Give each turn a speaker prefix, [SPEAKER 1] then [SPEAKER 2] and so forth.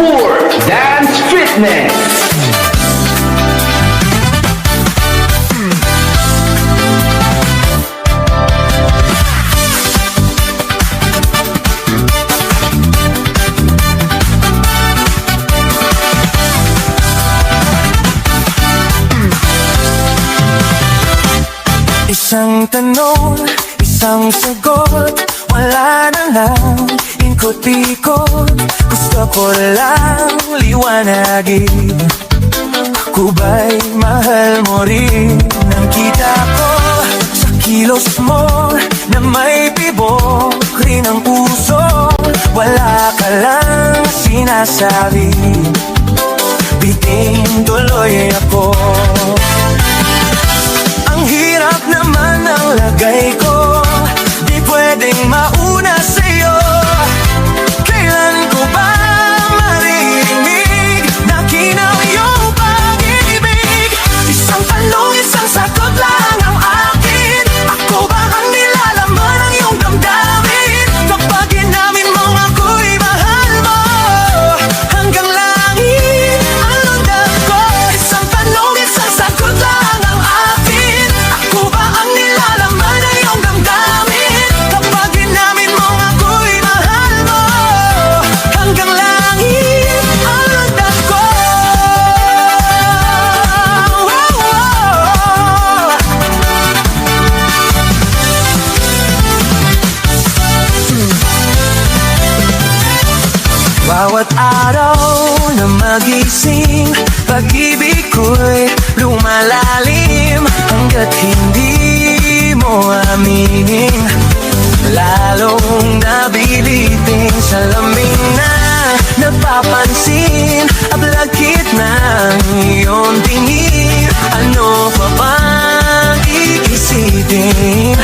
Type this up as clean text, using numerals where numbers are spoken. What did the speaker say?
[SPEAKER 1] for Dance Fitness.
[SPEAKER 2] Isang tanong, isang sagot, wala na lang ikot-ikot. Gusto ko lang liwanagin, ako ba'y mahal mo rin? Nang kita ko sa kilos mo na may tibok rin ang puso, wala ka lang sinasabi, bitin tuloy ako. Ang hirap naman ang lagay ko, di pwedeng mauna sa'yo. Kailan ko ba maririnig na kinaw iyong pag-ibig? Isang tanong, isang sagot lang ang akin, ako ba ang nilalaman ng iyong damdamin? Kapag inamin mong ako'y mahal mo, hanggang langit ang lundang ko. Isang tanong, isang sagot lang ang akin, ako ba ang nilalaman ng iyong damdamin? Kapag inamin mong ako'y mahal mo, hanggang langit ang lundang ko. Bawat araw na magising, pag-ibig ko'y lumalalim, hanggat hindi mo aminin, lalong nabilitin sa lambing na napapansin. Ablakit ng iyong tingin, ano pa bang iisipin?